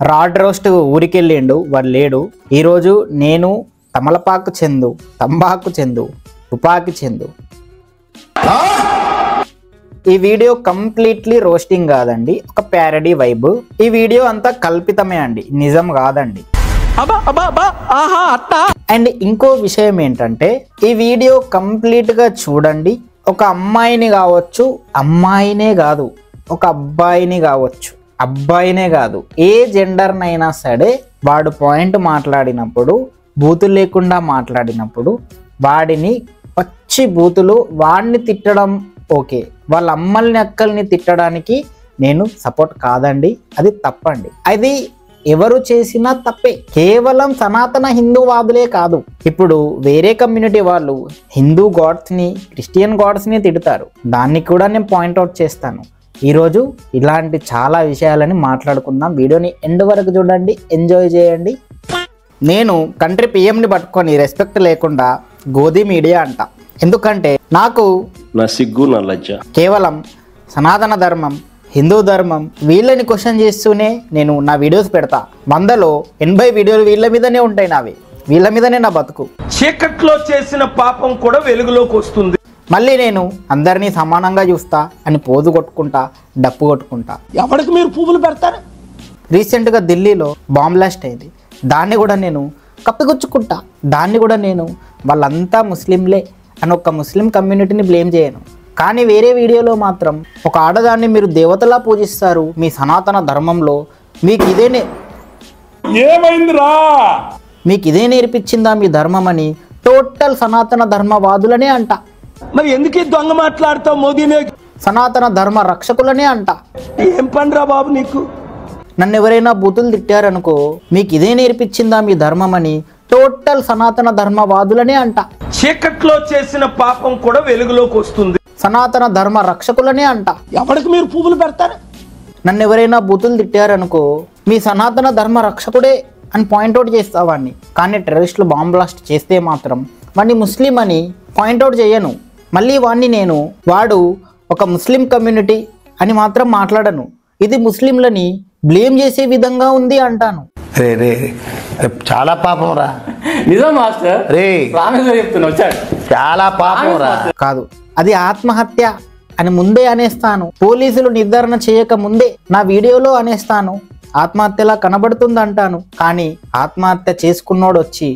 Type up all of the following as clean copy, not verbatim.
Rod roast ఊరికెళ్ళిండు, వాడు లేడు. ఈరోజు నేను తమలపాకు చెందు, తంబాకు చెందు, తుపాకి చెందు. ఈ వీడియో కంప్లీట్లీ రోస్టింగ్ కాదండి, ఒక ప్యారడీ వైబ్. ఈ వీడియో అంతా కల్పితమే అండి, నిజం కాదండి. అండ్ ఇంకో విషయం ఏంటంటే ఈ వీడియో కంప్లీట్ గా చూడండి. ఒక అమ్మాయిని కావచ్చు, అమ్మాయినే కాదు, ఒక అబ్బాయిని కావచ్చు, అబ్బాయినే కాదు, ఏ జెండర్నైనా సరే వాడు పాయింట్ మాట్లాడినప్పుడు, బూతులు లేకుండా మాట్లాడినప్పుడు, వాడిని పచ్చి బూతులు వాడిని తిట్టడం ఓకే, వాళ్ళ అమ్మల్ని అక్కల్ని తిట్టడానికి నేను సపోర్ట్ కాదండి, అది తప్పండి. అది ఎవరు చేసినా తప్పే. కేవలం సనాతన హిందూవాదులే కాదు, ఇప్పుడు వేరే కమ్యూనిటీ వాళ్ళు హిందూ గాడ్స్ని, క్రిస్టియన్ గాడ్స్ని తిడతారు. దాన్ని కూడా నేను పాయింట్అవుట్ చేస్తాను. ఈరోజు ఇలాంటి చాలా విషయాలని మాట్లాడుకుందాం. వీడియోని ఎండ్ వరకు చూడండి, ఎంజాయ్ చేయండి. నేను కంట్రీ పిఎంని పట్టుకొని రెస్పెక్ట్ లేకుండా గోధి మీడియా అంట. ఎందుకంటే నాకు నా సిగ్గు, నా లజ్జ. కేవలం సనాతన ధర్మం, హిందూ ధర్మం వీళ్ళని క్వశ్చన్ చేస్తూనే నేను నా వీడియోస్ పెడతా. 100లో 80 వీడియోలు వీళ్ళ మీదనే ఉంటాయి నావి, వీళ్ళ మీదనే నా బతుకు. చీకట్లో చేసిన పాపం కూడా వెలుగులోకి వస్తుంది. మళ్ళీ నేను అందరినీ సమానంగా చూస్తా అని పోజు కొట్టుకుంటా, డప్పు కొట్టుకుంటా. ఎవరికి మీరు పువ్వులు పెడతారు? రీసెంట్గా ఢిల్లీలో బాంబ్ బ్లాస్ట్ అయింది, దాన్ని కూడా నేను కప్పిగుచ్చుకుంటా. దాన్ని కూడా నేను వాళ్ళంతా ముస్లింలే అని ఒక ముస్లిం కమ్యూనిటీని బ్లేమ్ చేయను. కానీ వేరే వీడియోలో మాత్రం ఒక ఆడదాన్ని మీరు దేవతలా పూజిస్తారు మీ సనాతన ధర్మంలో, మీకు ఇదే నేర్పించిందా మీ ధర్మం అని టోటల్ సనాతన ధర్మవాదులనే అంట. మరి ఎందుకు దొంగ మాట్లాడతావు? మోదీనే సనాతన ధర్మ రక్షకులనే అంట. ఏం పనిరా బాబు నీకు? నన్ను ఎవరైనా బూతులు తిట్టారనుకో, మీకు ఇదే నేర్పించిందా మీ ధర్మం అని టోటల్ సనాతన ధర్మవాదులనే అంట. చీకట్లో చేసిన పాపం కూడా వెలుగులోకి వస్తుంది. సనాతన ధర్మ రక్షకులనే అంట. ఎవరికి మీరు పువ్వులు పెడతారు? నన్ను ఎవరైనా బూతులు తిట్టారనుకో, మీ సనాతన ధర్మ రక్షకుడే అని పాయింట్అవుట్ చేస్తా వాడిని. కానీ టెర్రరిస్టులు బాంబ్ బ్లాస్ట్ చేస్తే మాత్రం వాడిని ముస్లిం అని పాయింట్అవుట్ చేయను. మళ్ళీ వాడు ఒక ముస్లిం కమ్యూనిటీ అని మాత్రం మాట్లాడను. ఇది ముస్లింలని బ్లేమ్ చేసే విధంగా ఉంది అంటాను. రే రే చాలా పాపం రా. నిజం మాస్టర్, రే చెప్తున్నా, చాలా పాపం రా. కాదు, అది ఆత్మహత్య అని ముందే అనేస్తాను. పోలీసులు నిర్ధారణ చేయక ముందే నా వీడియోలో అనేస్తాను. ఆత్మహత్యలా కనబడుతుంది అంటాను. కానీ ఆత్మహత్య చేసుకున్నోడు వచ్చి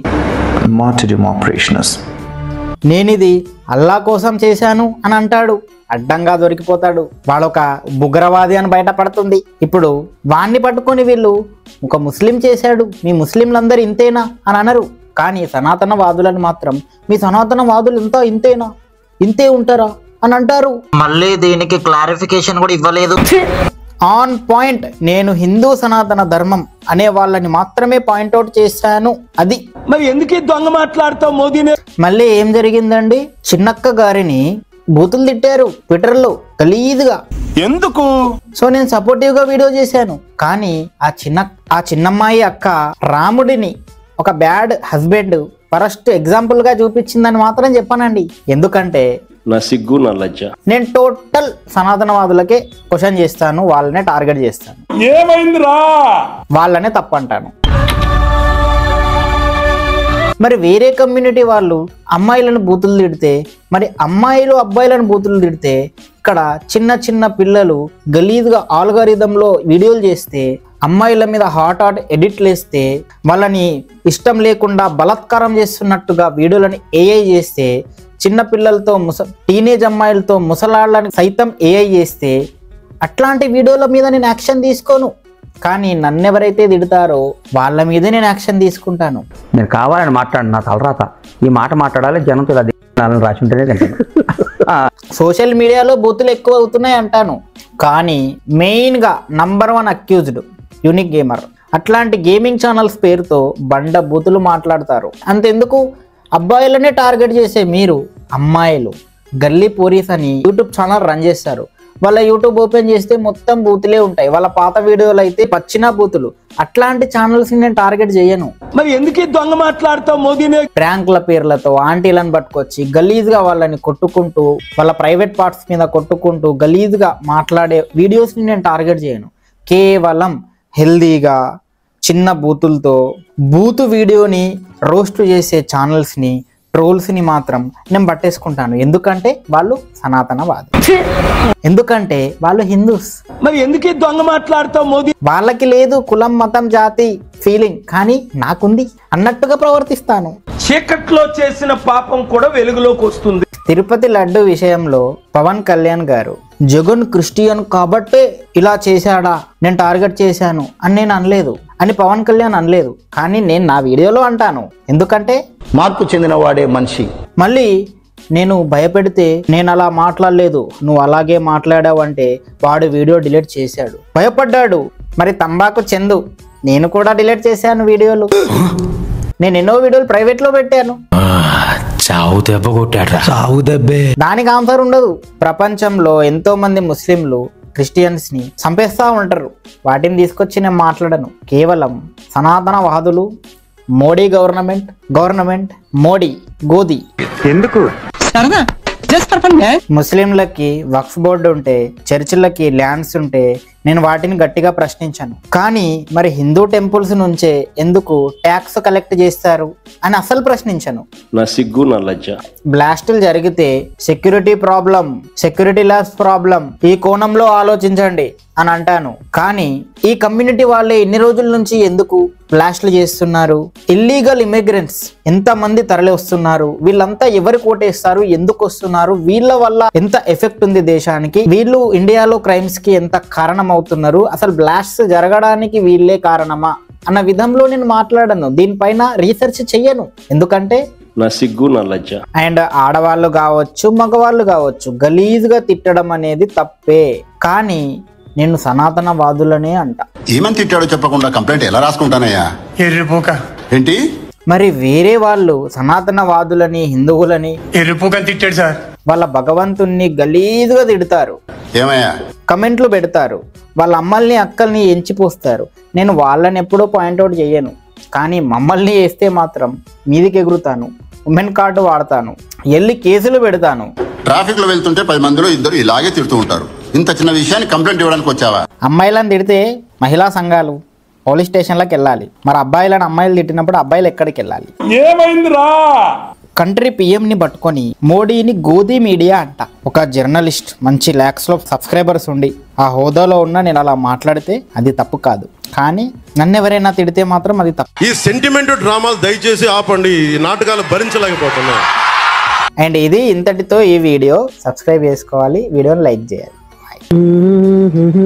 నేనిది అల్లా కోసం చేశాను అని అంటాడు. అడ్డంగా దొరికిపోతాడు. వాడొక ఉగ్రవాది అని బయటపడుతుంది. ఇప్పుడు వాణ్ణి పట్టుకొని వీళ్ళు ఒక ముస్లిం చేశాడు, మీ ముస్లింలందరూ ఇంతేనా అని అనరు. కానీ సనాతన వాదులను మాత్రం మీ సనాతన వాదులు ఎంతో ఇంతేనా, ఇంతే ఉంటారా అని అంటారు. మళ్ళీ దీనికి క్లారిఫికేషన్ కూడా ఇవ్వలేదు. ఆన్ పాయింట్ నేను హిందూ సనాతన ధర్మం అనే వాళ్ళని మాత్రమే పాయింట్అవుట్ చేశాను. అది మరి ఎందుకు దొంగ మాట్లాడతావు? మోదీనే. మళ్ళీ ఏం జరిగిందండి, చిన్నక్క గారిని బూతులు తిట్టారు ట్విట్టర్లో గలీజ్గా. ఎందుకు? సో నేను సపోర్టివ్ గా వీడియో చేశాను. కానీ ఆ చిన్నమ్మాయి అక్క రాముడిని ఒక బ్యాడ్ హస్బెండ్ ఫస్ట్ ఎగ్జాంపుల్ గా చూపించిందని మాత్రం చెప్పానండి. ఎందుకంటే నా సిగ్గు, నా లజ్జ. నేను టోటల్ సనాతనవాదులకే క్వశ్చన్ చేస్తాను, వాళ్ళనే టార్గెట్ చేస్తాను. ఏమైందిరా? వాళ్ళనే తప్పంటాను. మరి వేరే కమ్యూనిటీ వాళ్ళు అమ్మాయిలను బూతులు తిడితే, మరి అమ్మాయిలు అబ్బాయిలను బూతులు తిడితే, ఇక్కడ చిన్న చిన్న పిల్లలు గలీజ్గా ఆల్గారిథంలో వీడియోలు చేస్తే, అమ్మాయిల మీద హాట్ ఎడిట్లు వేస్తే, వాళ్ళని ఇష్టం లేకుండా బలాత్కారం చేస్తున్నట్టుగా వీడియోలని ఏఐ చేస్తే, చిన్న పిల్లలతో టీనేజ్ అమ్మాయిలతో ముసలాళ్ళని సైతం ఏఐ చేస్తే, అట్లాంటి వీడియోల మీద నేను యాక్షన్ తీసుకోను. కానీ నన్నెవరైతే తిడతారో వాళ్ళ మీదే నేను యాక్షన్ తీసుకుంటాను. నేను కావాలని మాట్లాడు, నా తలరాత ఈ మాట మాట్లాడాలి, జనంతో ఇలా రాసి ఉంటేనే తింటాను. సోషల్ మీడియాలో బూతులు ఎక్కువ అవుతున్నాయి అంటాను. కానీ మెయిన్గా నంబర్ 1 అక్యూజ్డ్ యూనిక్ గేమర్. అట్లాంటి గేమింగ్ ఛానల్స్ పేరుతో బండ బూతులు మాట్లాడతారు. అంతెందుకు, అబ్బాయిలనే టార్గెట్ చేసే మీరు అమ్మాయిలు గల్లీ పోరీస్ అని యూట్యూబ్ ఛానల్ రన్ చేస్తారు. వాళ్ళ యూట్యూబ్ ఓపెన్ చేస్తే మొత్తం బూతులే ఉంటాయి. వాళ్ళ పాత వీడియోలు అయితే పచ్చిన బూతులు. అట్లాంటి ఛానల్స్ నేను టార్గెట్ చేయను. మరి ఎందుకు దొంగ మాట్లాడతావు? మోదీనే. ప్రాంక్ల పేర్లతో ఆంటీలను పట్టుకొచ్చి గలీజ్గా వాళ్ళని కొట్టుకుంటూ, వాళ్ళ ప్రైవేట్ పార్ట్స్ మీద కొట్టుకుంటూ గలీజ్గా మాట్లాడే వీడియోస్ని నేను టార్గెట్ చేయను. కేవలం హెల్దీగా చిన్న బూతులతో బూతు వీడియోని రోస్ట్ చేసే ఛానల్స్ని ట్రోల్స్ని మాత్రం నేను పట్టేసుకుంటాను. ఎందుకంటే వాళ్ళు సనాతనవాది, ఎందుకంటే వాళ్ళు హిందూస్. మరి ఎందుకే దొంగ మాట్లాడతావు మోదీ? వాళ్ళకి లేదు కులం మతం జాతి ఫీలింగ్, కానీ నాకుంది అన్నట్టుగా ప్రవర్తిస్తాను. చీకట్లో చేసిన పాపం కూడా వెలుగులోకి వస్తుంది. తిరుపతి లడ్డు విషయంలో పవన్ కళ్యాణ్ గారు జగన్ క్రిస్టియన్ కాబట్టే ఇలా చేశాడా, నేను టార్గెట్ చేశాను అని నేను అనలేదు, అని పవన్ కళ్యాణ్ అనలేదు. కానీ నేను నా వీడియోలో అంటాను, ఎందుకంటే మార్పు చెందిన వాడే మనిషి. మళ్ళీ నేను భయపెడితే నేను అలా మాట్లాడలేదు, నువ్వు అలాగే మాట్లాడావంటే వాడు వీడియో డిలీట్ చేశాడు, భయపడ్డాడు. మరి తంబాకు చందు నేను కూడా డిలీట్ చేశాను వీడియోలు. నేను ఎన్నో వీడియోలు ప్రైవేట్లో పెట్టాను. చావు దెబ్బ కొట్టాడు. చావు దెబ్బే. దానికి ఆన్సర్ ఉండదు. ప్రపంచంలో ఎంతో మంది ముస్లింలు క్రిస్టియన్స్ ని చంపేస్తూ ఉంటారు. వాటిని తీసుకొచ్చి నేను మాట్లాడను. కేవలం సనాతనవాదులు, మోడీ గవర్నమెంట్ మోడీ గోది ఎందుకు? ముస్లింలకి వక్ఫ్ బోర్డు ఉంటే, చర్చిలకి ల్యాండ్స్ ఉంటే నేను వాటిని గట్టిగా ప్రశ్నించాను. కానీ మరి హిందూ టెంపుల్స్ నుంచే ఎందుకు ట్యాక్స్ కలెక్ట్ చేస్తారు అని అసలు ప్రశ్నించను. నా సిగ్గు నా లజ్జ. బ్లాస్టులు జరిగితే security problem, security labs problem, ఈ కోణంలో ఆలోచించండి అని అంటాను. కానీ ఈ కమ్యూనిటీ వాళ్ళే ఇన్ని రోజుల నుంచి ఎందుకు బ్లాస్టులు చేస్తున్నారు? ఇల్లీగల్ ఇమిగ్రెంట్స్ ఎంతమంది తరలి వస్తున్నారు? వీళ్ళంతా ఎవరు కోటేస్తారు? ఎందుకు వస్తున్నారు? వీళ్ళ వల్ల ఎంత ఎఫెక్ట్ ఉంది దేశానికి? వీళ్ళు ఇండియాలో క్రైమ్స్ కి ఎంత కారణం అవుతున్నారు? అసలు బ్లాస్ట్ జరగడానికి వీళ్ళే కారణమా అన్న విధంలో నేను మాట్లాడను. దీనిపైన రీసెర్చ్ చెయ్యను. ఎందుకంటే నా సిగ్గు నా లజ్జ. అండ్ ఆడవాళ్ళు కావచ్చు, మగవాళ్ళు కావచ్చు, గలీజ్గా తిట్టడం అనేది తప్పే. కానీ నేను సనాతనవాదులనే అంట. ఏమని తిట్టాడో చెప్పకుండా కంప్లైంట్ ఎలా రాసుకుంటానయ్యా? ఎర్రిపోక ఏంటి? మరి వేరే వాళ్ళు సనాతనవాదులని, హిందువులని ఎర్రిపోకని తిట్టాడు సార్. వాళ్ళ భగవంతుణ్ణి గలీజ్గా తిడతారు, ఏమయ్యా? కమెంట్లు పెడతారు, వాళ్ళ అమ్మల్ని అక్కల్ని ఎంచిపోస్తారు. నేను వాళ్ళని ఎప్పుడూ పాయింట్అవుట్ చేయను. కానీ మమ్మల్ని వేస్తే మాత్రం మీదికి ఎగురుతాను, ఉమెన్ కార్డు వాడతాను, వెళ్ళి కేసులు పెడతాను. ట్రాఫిక్ లో వెళ్తుంటే 10 మందిలో ఇద్దరు ఇలాగే తిడుతూ ఉంటారు. ఇంత చిన్న విషయాన్ని కంప్లైంట్ ఇవ్వడానికి వచ్చావా? అమ్మాయిలను తిడితే మహిళా సంఘాలు పోలీస్ స్టేషన్లకు వెళ్ళాలి. మరి అబ్బాయిలను అమ్మాయిలు తిట్టినప్పుడు అబ్బాయిలు ఎక్కడికి వెళ్ళాలి? ఏమైందిరా? కంట్రీ పిఎంని పట్టుకొని మోడీని గోదీ మీడియా అంట. ఒక జర్నలిస్ట్ మంచి ల్యాక్స్లో సబ్స్క్రైబర్స్ ఉండి ఆ హోదాలో ఉన్న నేను అలా మాట్లాడితే అది తప్పు కాదు. కానీ నన్ను ఎవరైనా తిడితే మాత్రం అది తప్పు. ఈ సెంటిమెంట్ డ్రామాలు దయచేసి ఆపండి. ఈ నాటకాలు భరించలేకపోతున్నా. అండ్ ఇది ఇంతటితో ఈ వీడియో. సబ్స్క్రైబ్ చేసుకోవాలి, వీడియోని లైక్ చేయాలి. Mm-hmm.